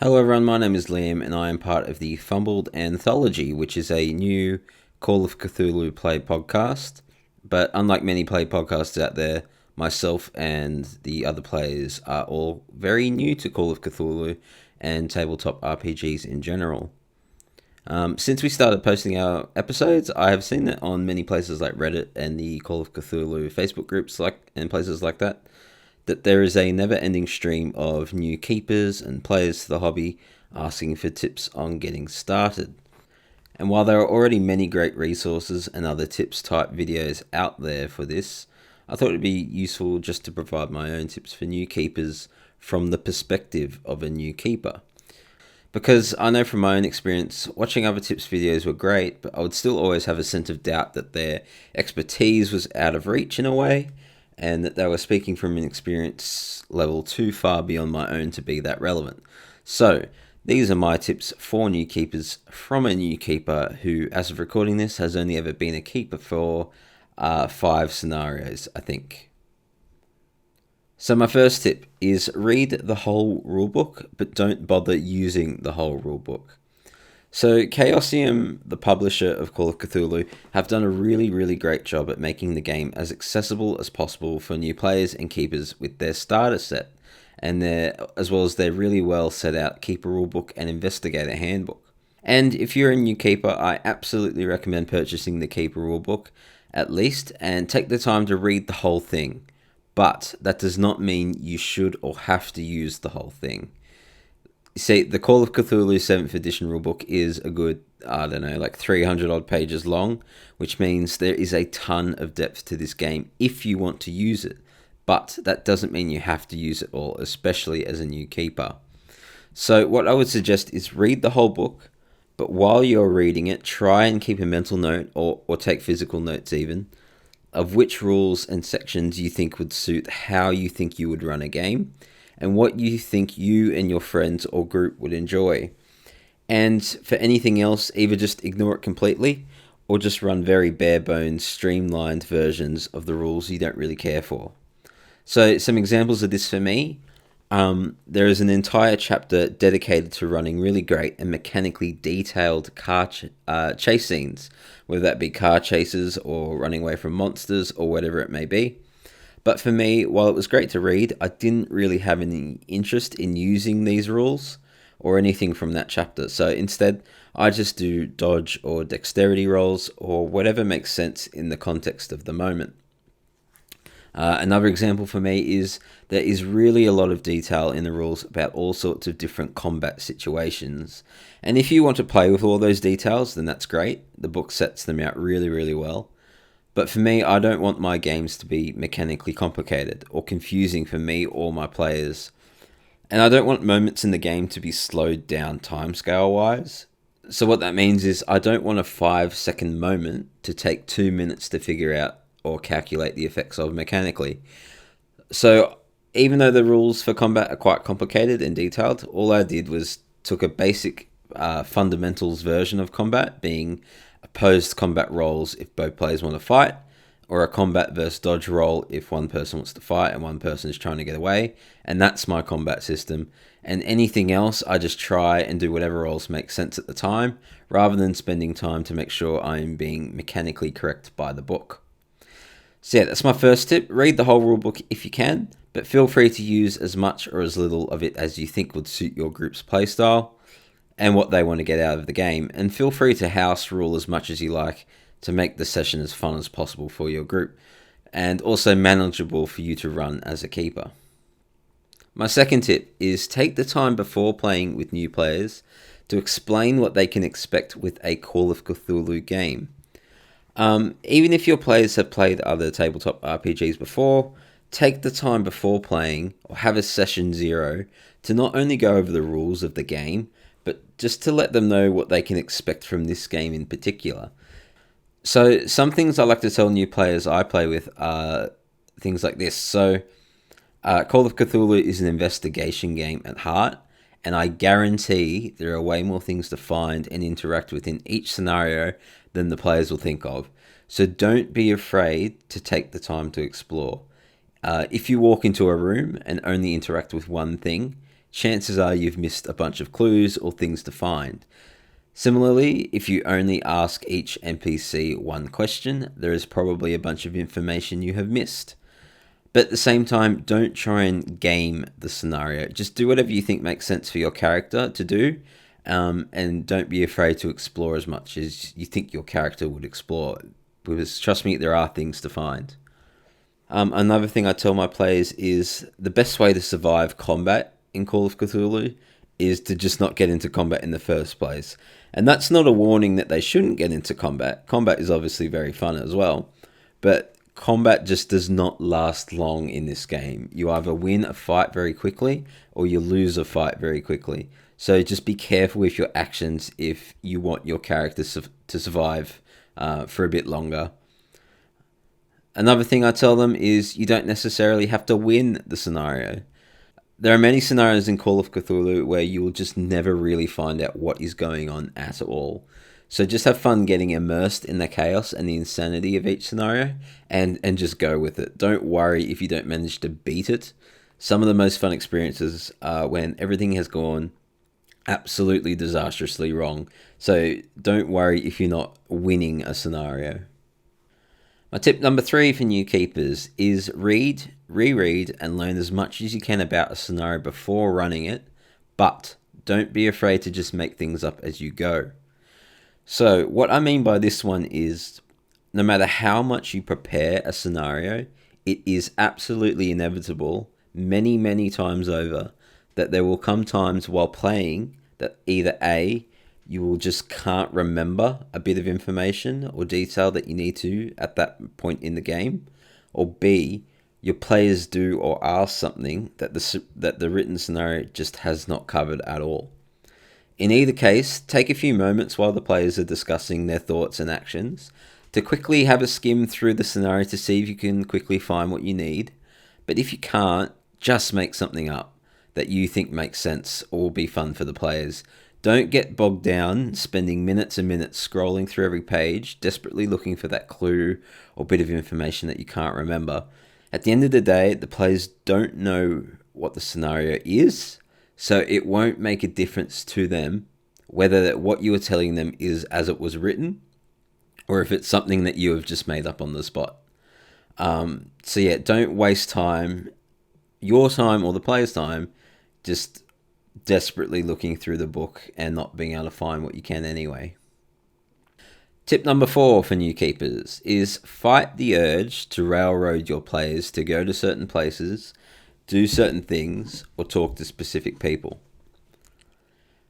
Hello everyone, my name is Liam and I am part of the Fumbled Anthology, which is a new Call of Cthulhu play podcast. But unlike many play podcasts out there, myself and the other players are all very new to Call of Cthulhu and tabletop RPGs in general. Since we started posting our episodes, I have seen that on many places like Reddit and the Call of Cthulhu Facebook groups and places like that there is a never-ending stream of new keepers and players to the hobby asking for tips on getting started. And while there are already many great resources and other tips type videos out there for this, I thought it'd be useful just to provide my own tips for new keepers from the perspective of a new keeper. Because I know from my own experience, watching other tips videos were great, but I would still always have a sense of doubt that their expertise was out of reach in a way, and that they were speaking from an experience level too far beyond my own to be that relevant. So, these are my tips for new keepers from a new keeper who, as of recording this, has only ever been a keeper for 5 scenarios, I think. So my first tip is read the whole rulebook, but don't bother using the whole rulebook. So Chaosium, the publisher of Call of Cthulhu, have done a really great job at making the game as accessible as possible for new players and keepers with their starter set, and as well as their really well set out keeper rulebook and investigator handbook. And if you're a new keeper, I absolutely recommend purchasing the keeper rulebook at least, and take the time to read the whole thing. But that does not mean you should or have to use the whole thing. See, the Call of Cthulhu 7th edition rulebook is a good, 300 odd pages long, which means there is a ton of depth to this game if you want to use it. But that doesn't mean you have to use it all, especially as a new keeper. So what I would suggest is read the whole book, but while you're reading it, try and keep a mental note, or take physical notes even, of which rules and sections you think would suit how you think you would run a game, and what you think you and your friends or group would enjoy. And for anything else, either just ignore it completely, or just run very bare bones, streamlined versions of the rules you don't really care for. So some examples of this for me, there is an entire chapter dedicated to running really great and mechanically detailed car chase scenes, whether that be car chases or running away from monsters or whatever it may be. But for me, while it was great to read, I didn't really have any interest in using these rules or anything from that chapter. So instead, I just do dodge or dexterity rolls or whatever makes sense in the context of the moment. Another example for me is there is really a lot of detail in the rules about all sorts of different combat situations. And if you want to play with all those details, then that's great. The book sets them out really well. But for me, I don't want my games to be mechanically complicated or confusing for me or my players. And I don't want moments in the game to be slowed down timescale-wise. So what that means is I don't want a 5-second moment to take 2 minutes to figure out or calculate the effects of mechanically. So even though the rules for combat are quite complicated and detailed, all I did was took a basic fundamentals version of combat, being opposed combat rolls if both players want to fight, or a combat versus dodge roll if one person wants to fight and one person is trying to get away, and that's my combat system. And anything else, I just try and do whatever rolls make sense at the time, rather than spending time to make sure I'm being mechanically correct by the book. So yeah, that's my first tip. Read the whole rulebook if you can, but feel free to use as much or as little of it as you think would suit your group's playstyle and what they want to get out of the game, and feel free to house rule as much as you like to make the session as fun as possible for your group, and also manageable for you to run as a keeper. My second tip is take the time before playing with new players to explain what they can expect with a Call of Cthulhu game. Even if your players have played other tabletop RPGs before, take the time before playing, or have a session 0, to not only go over the rules of the game, but just to let them know what they can expect from this game in particular. So some things I like to tell new players I play with are things like this. So Call of Cthulhu is an investigation game at heart, and I guarantee there are way more things to find and interact with in each scenario than the players will think of. So don't be afraid to take the time to explore. If you walk into a room and only interact with one thing, chances are you've missed a bunch of clues or things to find. Similarly, if you only ask each NPC one question, there is probably a bunch of information you have missed. But at the same time, don't try and game the scenario. Just do whatever you think makes sense for your character to do, and don't be afraid to explore as much as you think your character would explore. Because trust me, there are things to find. Another thing I tell my players is the best way to survive combat in Call of Cthulhu is to just not get into combat in the first place. And that's not a warning that they shouldn't get into combat. Combat is obviously very fun as well, but combat just does not last long in this game. You either win a fight very quickly or you lose a fight very quickly. So just be careful with your actions if you want your character to survive for a bit longer. Another thing I tell them is you don't necessarily have to win the scenario. There are many scenarios in Call of Cthulhu where you will just never really find out what is going on at all. So just have fun getting immersed in the chaos and the insanity of each scenario and just go with it. Don't worry if you don't manage to beat it. Some of the most fun experiences are when everything has gone absolutely disastrously wrong. So don't worry if you're not winning a scenario. My tip number 3 for new keepers is read, reread, and learn as much as you can about a scenario before running it, but don't be afraid to just make things up as you go. So what I mean by this one is no matter how much you prepare a scenario, it is absolutely inevitable many, many times over that there will come times while playing that either A, you will just can't remember a bit of information or detail that you need to at that point in the game, or B, your players do or ask something that the written scenario just has not covered at all. In either case, take a few moments while the players are discussing their thoughts and actions to quickly have a skim through the scenario to see if you can quickly find what you need. But if you can't, just make something up that you think makes sense or will be fun for the players. Don't get bogged down spending minutes and minutes scrolling through every page, desperately looking for that clue or bit of information that you can't remember. At the end of the day, the players don't know what the scenario is, so it won't make a difference to them whether what you are telling them is as it was written or if it's something that you have just made up on the spot. So yeah, don't waste time, your time or the player's time, just desperately looking through the book and not being able to find what you can anyway. Tip number 4 for new keepers is fight the urge to railroad your players to go to certain places, do certain things, or talk to specific people.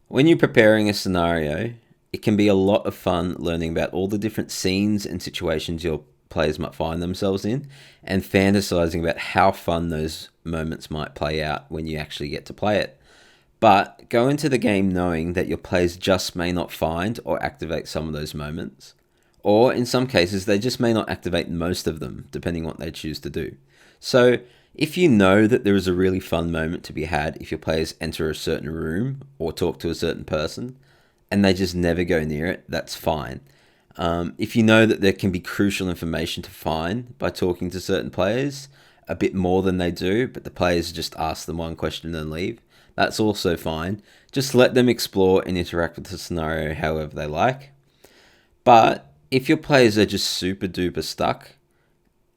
When you're preparing a scenario, it can be a lot of fun learning about all the different scenes and situations your players might find themselves in and fantasizing about how fun those moments might play out when you actually get to play it. But go into the game knowing that your players just may not find or activate some of those moments. Or in some cases, they just may not activate most of them, depending on what they choose to do. So if you know that there is a really fun moment to be had if your players enter a certain room or talk to a certain person, and they just never go near it, that's fine. If you know that there can be crucial information to find by talking to certain players, a bit more than they do, but the players just ask them one question and leave, that's also fine. Just let them explore and interact with the scenario however they like. But if your players are just super duper stuck,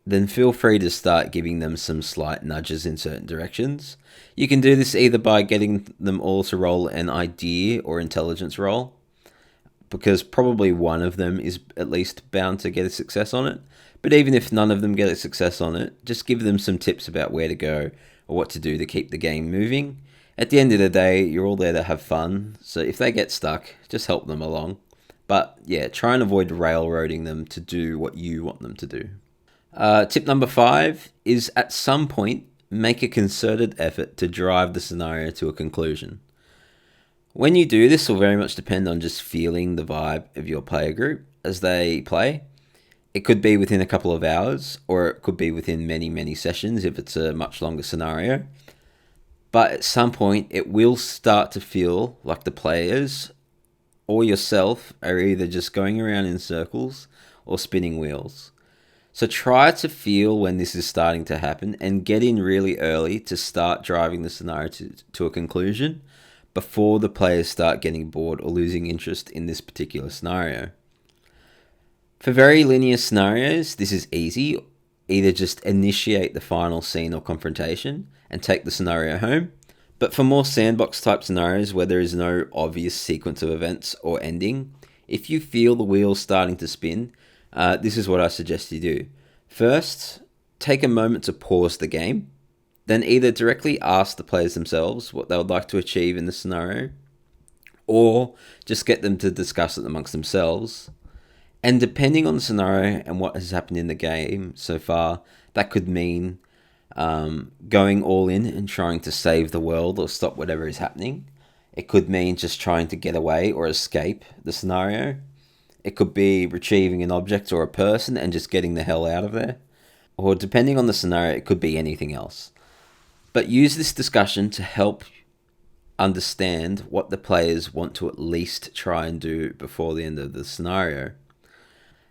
then feel free to start giving them some slight nudges in certain directions. You can do this either by getting them all to roll an idea or intelligence roll, because probably one of them is at least bound to get a success on it. But even if none of them get a success on it, just give them some tips about where to go or what to do to keep the game moving. At the end of the day, you're all there to have fun, so if they get stuck, just help them along. But yeah, try and avoid railroading them to do what you want them to do. Tip number 5 is at some point, make a concerted effort to drive the scenario to a conclusion. When you do, this will very much depend on just feeling the vibe of your player group as they play. It could be within a couple of hours, or it could be within many, many sessions if it's a much longer scenario. But at some point, it will start to feel like the players or yourself are either just going around in circles or spinning wheels. So try to feel when this is starting to happen and get in really early to start driving the scenario to a conclusion before the players start getting bored or losing interest in this particular scenario. For very linear scenarios, this is easy. Either just initiate the final scene or confrontation and take the scenario home. But for more sandbox type scenarios where there is no obvious sequence of events or ending, if you feel the wheels starting to spin, this is what I suggest you do. First, take a moment to pause the game, then either directly ask the players themselves what they would like to achieve in the scenario, or just get them to discuss it amongst themselves. And depending on the scenario and what has happened in the game so far, that could mean going all in and trying to save the world or stop whatever is happening. It could mean just trying to get away or escape the scenario. It could be retrieving an object or a person and just getting the hell out of there. Or depending on the scenario, it could be anything else. But use this discussion to help understand what the players want to at least try and do before the end of the scenario.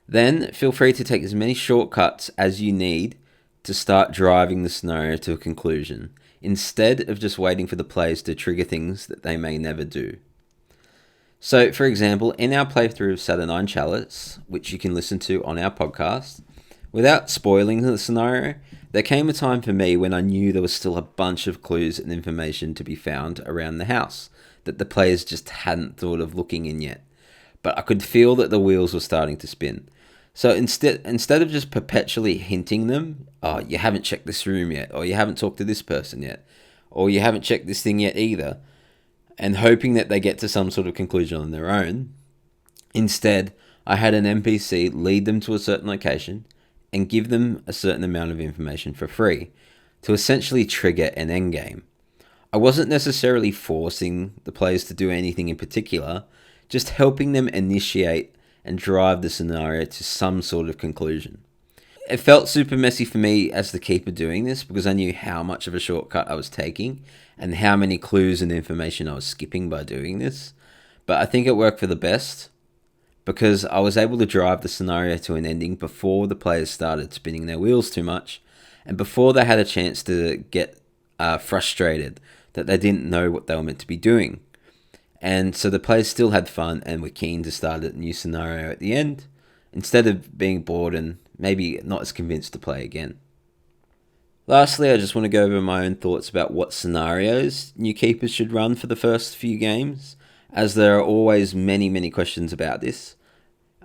Then feel free to take as many shortcuts as you need to start driving the scenario to a conclusion, instead of just waiting for the players to trigger things that they may never do. So, for example, in our playthrough of Saturnine Chalice, which you can listen to on our podcast, without spoiling the scenario, there came a time for me when I knew there was still a bunch of clues and information to be found around the house that the players just hadn't thought of looking in yet. But I could feel that the wheels were starting to spin. So instead of just perpetually hinting them, oh, you haven't checked this room yet, or you haven't talked to this person yet, or you haven't checked this thing yet either, and hoping that they get to some sort of conclusion on their own, instead, I had an NPC lead them to a certain location and give them a certain amount of information for free to essentially trigger an endgame. I wasn't necessarily forcing the players to do anything in particular, just helping them initiate and drive the scenario to some sort of conclusion. It felt super messy for me as the keeper doing this because I knew how much of a shortcut I was taking and how many clues and information I was skipping by doing this. But I think it worked for the best because I was able to drive the scenario to an ending before the players started spinning their wheels too much and before they had a chance to get frustrated that they didn't know what they were meant to be doing. And so the players still had fun and were keen to start a new scenario at the end, instead of being bored and maybe not as convinced to play again. Lastly, I just want to go over my own thoughts about what scenarios new keepers should run for the first few games, as there are always many questions about this.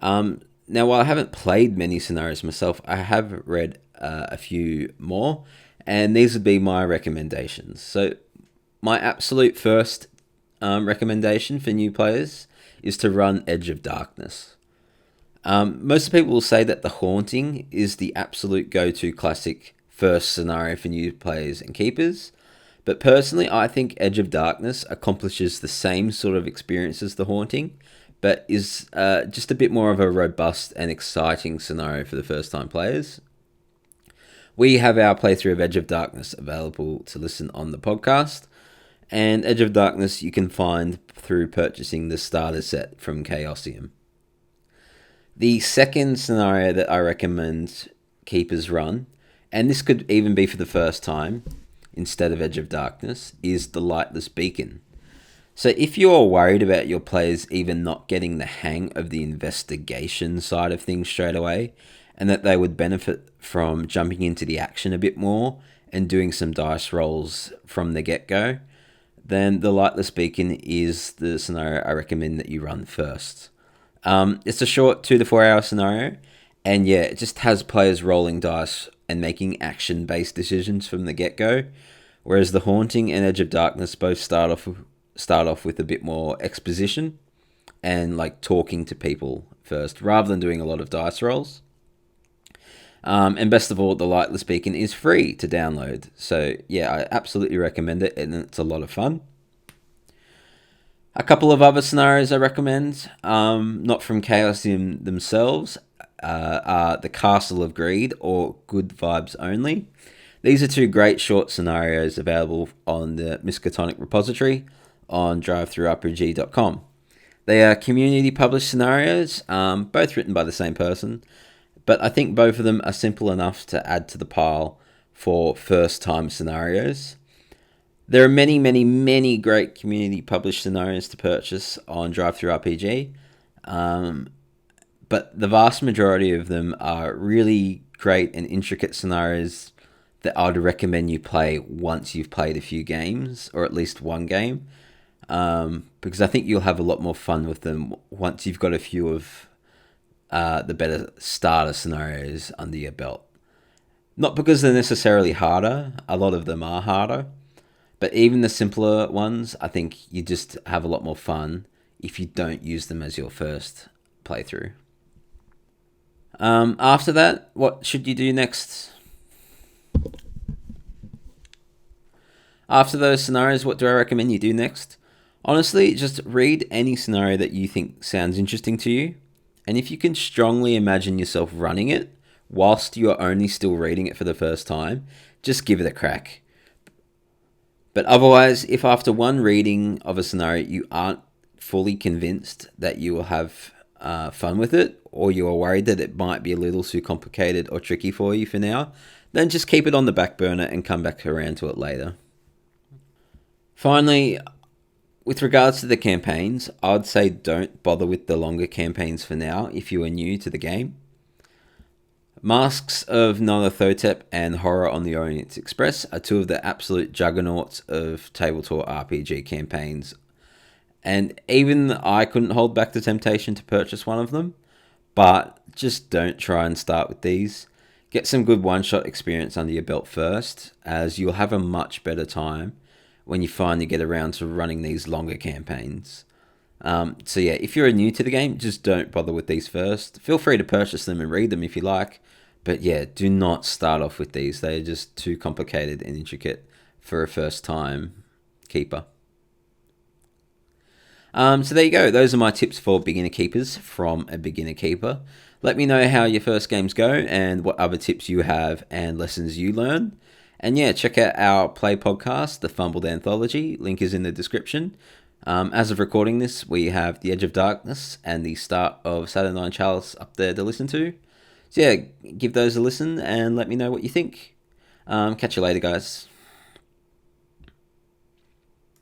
Now, while I haven't played many scenarios myself, I have read a few more, and these would be my recommendations. So, my absolute first recommendation for new players is to run Edge of Darkness. Most people will say that The Haunting is the absolute go-to classic first scenario for new players and keepers, but personally I think Edge of Darkness accomplishes the same sort of experience as The Haunting, but is just a bit more of a robust and exciting scenario for the first time players. We have our playthrough of Edge of Darkness available to listen on the podcast, and Edge of Darkness you can find through purchasing the starter set from Chaosium. The second scenario that I recommend keepers run, and this could even be for the first time instead of Edge of Darkness, is the Lightless Beacon. So if you're worried about your players even not getting the hang of the investigation side of things straight away, and that they would benefit from jumping into the action a bit more and doing some dice rolls from the get-go, then the Lightless Beacon is the scenario I recommend that you run first. It's a short 2 to 4 hour scenario, and yeah, it just has players rolling dice and making action-based decisions from the get-go, whereas The Haunting and Edge of Darkness both start off with a bit more exposition and like talking to people first, rather than doing a lot of dice rolls. And best of all, the Lightless Beacon is free to download. So yeah, I absolutely recommend it, and it's a lot of fun. A couple of other scenarios I recommend, not from Chaosium themselves, are The Castle of Greed or Good Vibes Only. These are two great short scenarios available on the Miskatonic repository on drivethrurpg.com. They are community published scenarios, both written by the same person. But I think both of them are simple enough to add to the pile for first-time scenarios. There are many, many, many great community-published scenarios to purchase on DriveThruRPG, but the vast majority of them are really great and intricate scenarios that I'd recommend you play once you've played a few games, or at least one game, because I think you'll have a lot more fun with them once you've got a few of the better starter scenarios under your belt. Not because they're necessarily harder, a lot of them are harder, but even the simpler ones, I think you just have a lot more fun if you don't use them as your first playthrough. After that, what should you do next? After those scenarios, what do I recommend you do next? Honestly, just read any scenario that you think sounds interesting to you, and if you can strongly imagine yourself running it whilst you're only still reading it for the first time, just give it a crack. But otherwise, if after one reading of a scenario you aren't fully convinced that you will have fun with it, or you are worried that it might be a little too complicated or tricky for you for now, then just keep it on the back burner and come back around to it later. Finally, with regards to the campaigns, I'd say don't bother with the longer campaigns for now if you are new to the game. Masks of Nyarlathotep and Horror on the Orient Express are two of the absolute juggernauts of tabletop RPG campaigns, and even I couldn't hold back the temptation to purchase one of them, but just don't try and start with these. Get some good one-shot experience under your belt first, as you'll have a much better time when you finally get around to running these longer campaigns. So yeah, if you're new to the game, just don't bother with these first. Feel free to purchase them and read them if you like, but yeah, do not start off with these. They're just too complicated and intricate for a first-time keeper. So there you go. Those are my tips for beginner keepers from a beginner keeper. Let me know how your first games go and what other tips you have and lessons you learn. And yeah, check out our play podcast, The Fumbled Anthology. Link is in the description. As of recording this, we have The Edge of Darkness and the start of Saturnine Chalice up there to listen to. So yeah, give those a listen and let me know what you think. Catch you later, guys.